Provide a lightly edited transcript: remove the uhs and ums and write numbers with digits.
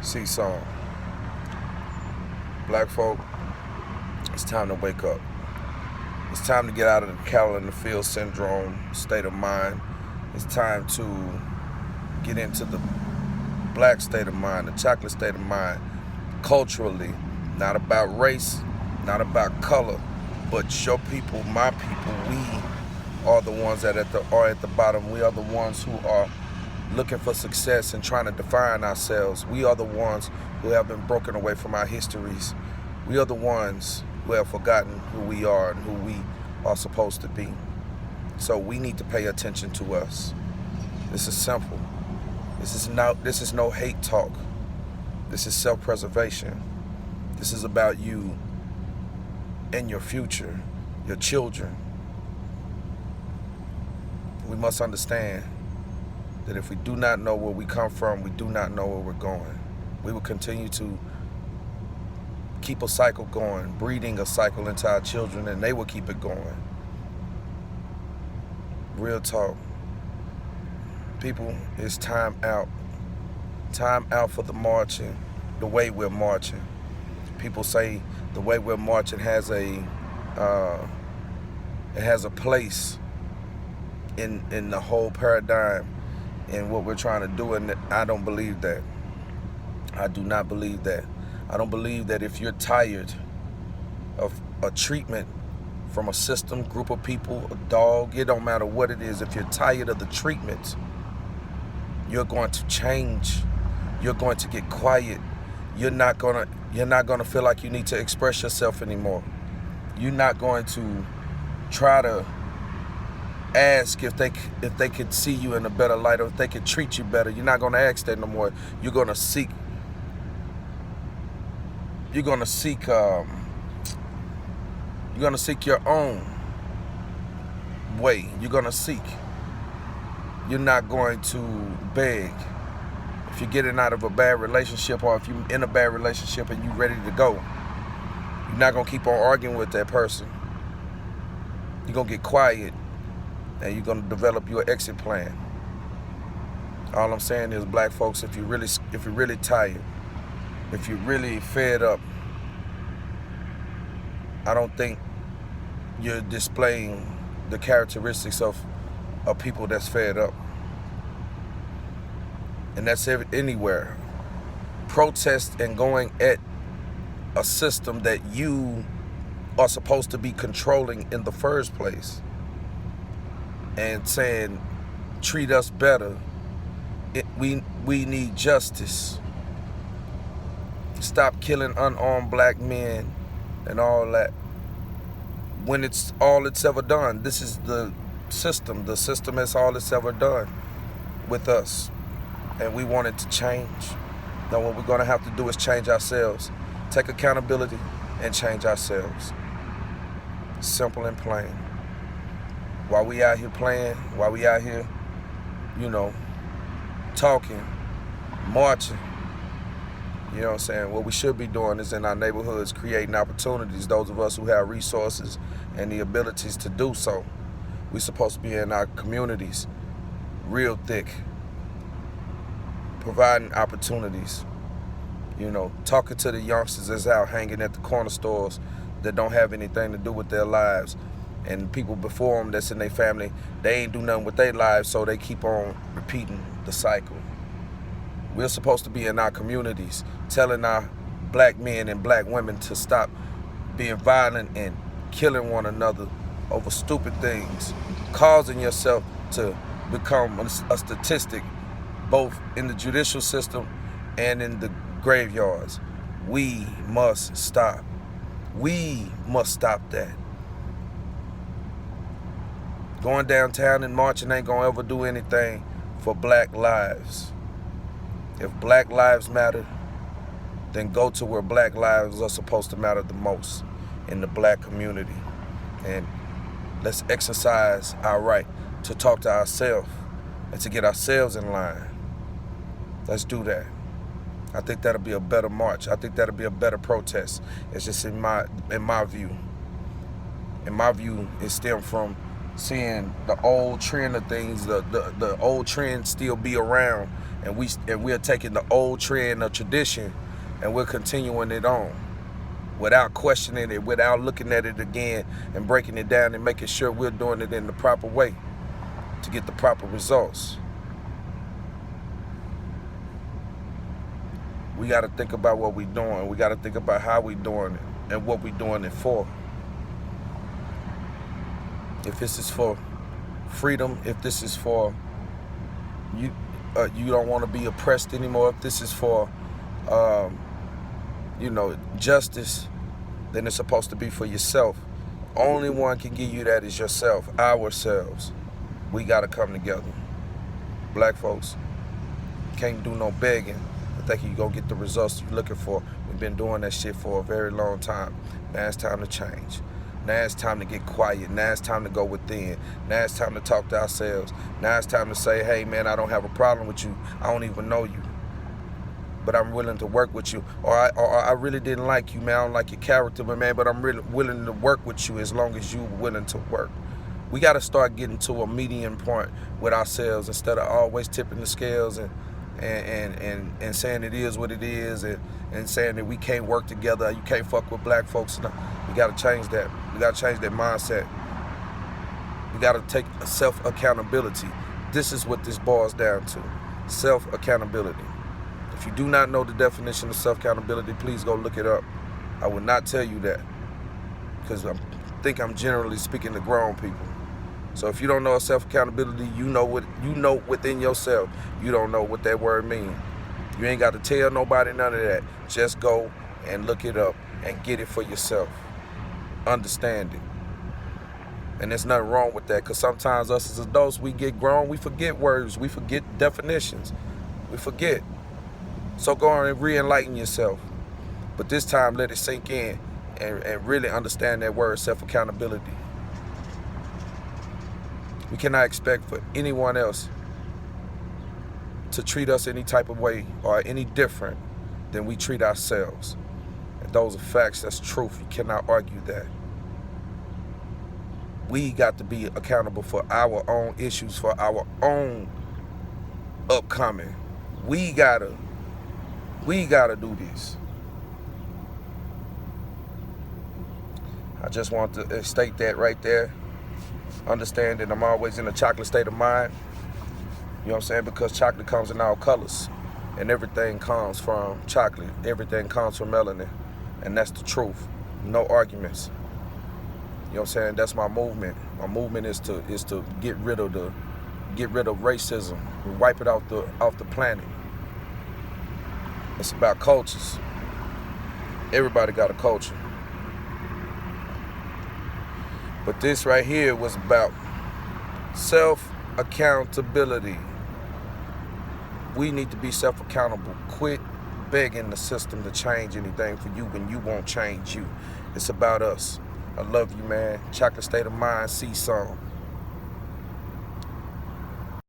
CSoM. Black folk, it's time to wake up. It's time to get out of the cattle in the field syndrome state of mind. It's time to get into the black state of mind, the chocolate state of mind, culturally. Not about race, not about color, but your people, my people, we are the ones that are at the bottom. We are the ones who are looking for success and trying to define ourselves. We are the ones who have been broken away from our histories. We are the ones who have forgotten who we are and who we are supposed to be. So we need to pay attention to us. This is simple. This is no hate talk. This is self-preservation. This is about you and your future, your children. We must understand that if we do not know where we come from, we do not know where we're going. We will continue to keep a cycle going, breeding a cycle into our children, and they will keep it going. Real talk. People, it's time out. Time out for the marching, the way we're marching. People say the way we're marching has a place in the whole paradigm in what we're trying to do, and I don't believe that. I do not believe that. I don't believe that if you're tired of a treatment from a system, group of people, a dog, it don't matter what it is, if you're tired of the treatment, you're going to change. You're going to get quiet. You're not gonna feel like you need to express yourself anymore. You're not going to try to ask if they could see you in a better light, or if they could treat you better. You're not gonna ask that no more. You're gonna seek your own way. You're gonna seek. You're not going to beg. If you're getting out of a bad relationship, or if you're in a bad relationship and you're ready to go, you're not gonna keep on arguing with that person. You're gonna get quiet and you're gonna develop your exit plan. All I'm saying is, black folks, if you're really tired, if you're really fed up, I don't think you're displaying the characteristics of people that's fed up. And that's anywhere. Protest and going at a system that you are supposed to be controlling in the first place, and saying, treat us better. We need justice. Stop killing unarmed black men and all that. When it's all it's ever done. This is the system. The system is all it's ever done with us. And we want it to change. Now what we're gonna have to do is change ourselves. Take accountability and change ourselves. Simple and plain. While we out here playing, while we out here, talking, marching, you know what I'm saying? What we should be doing is in our neighborhoods, creating opportunities. Those of us who have resources and the abilities to do so. We're supposed to be in our communities, real thick, providing opportunities. Talking to the youngsters that's out hanging at the corner stores that don't have anything to do with their lives. And people before them that's in their family, they ain't do nothing with their lives, so they keep on repeating the cycle. We're supposed to be in our communities, telling our black men and black women to stop being violent and killing one another over stupid things, causing yourself to become a statistic, both in the judicial system and in the graveyards. We must stop. We must stop that. Going downtown and marching ain't gonna ever do anything for black lives. If black lives matter, then go to where black lives are supposed to matter the most, in the black community. And let's exercise our right to talk to ourselves and to get ourselves in line. Let's do that. I think that'll be a better march. I think that'll be a better protest. It's just in my view. In my view, it stems from seeing the old trend of things, the old trend still be around, and we're taking the old trend of tradition and we're continuing it on without questioning it, without looking at it again and breaking it down and making sure we're doing it in the proper way to get the proper results. We got to think about what we're doing. We got to think about how we're doing it and what we're doing it for. If this is for freedom, if this is for you don't want to be oppressed anymore, if this is for justice, then it's supposed to be for yourself. Only one can give you that is yourself, ourselves. We got to come together. Black folks can't do no begging and think you're going to get the results you're looking for. We've been doing that shit for a very long time. Now it's time to change. Now it's time to get quiet. Now it's time to go within. Now it's time to talk to ourselves. Now it's time to say, hey man, I don't have a problem with you. I don't even know you, but I'm willing to work with you. Or I really didn't like you, man. I don't like your character, but I'm really willing to work with you as long as you're willing to work. We got to start getting to a median point with ourselves instead of always tipping the scales and saying it is what it is and saying that we can't work together. You can't fuck with black folks. No, we got to change that. We got to change that mindset. We got to take self-accountability. This is what this boils down to. Self-accountability. If you do not know the definition of self-accountability, please go look it up. I will not tell you that because I think I'm generally speaking to grown people. So if you don't know self-accountability, you know within yourself, you don't know what that word means. You ain't got to tell nobody none of that. Just go and look it up and get it for yourself. Understand it. And there's nothing wrong with that, because sometimes us as adults, we get grown, we forget words, we forget definitions, we forget. So go on and re-enlighten yourself. But this time, let it sink in and really understand that word, self-accountability. We cannot expect for anyone else to treat us any type of way or any different than we treat ourselves. And those are facts, that's truth. You cannot argue that. We got to be accountable for our own issues, for our own upcoming. We gotta do this. I just want to state that right there. Understand that I'm always in a chocolate state of mind. You know what I'm saying? Because chocolate comes in all colors. And everything comes from chocolate. Everything comes from melanin. And that's the truth. No arguments. You know what I'm saying? That's my movement. My movement is to get rid of racism and wipe it off the planet. It's about cultures. Everybody got a culture. But this right here was about self-accountability. We need to be self-accountable. Quit begging the system to change anything for you when you won't change you. It's about us. I love you, man. Chocolate State of Mind, CSoM.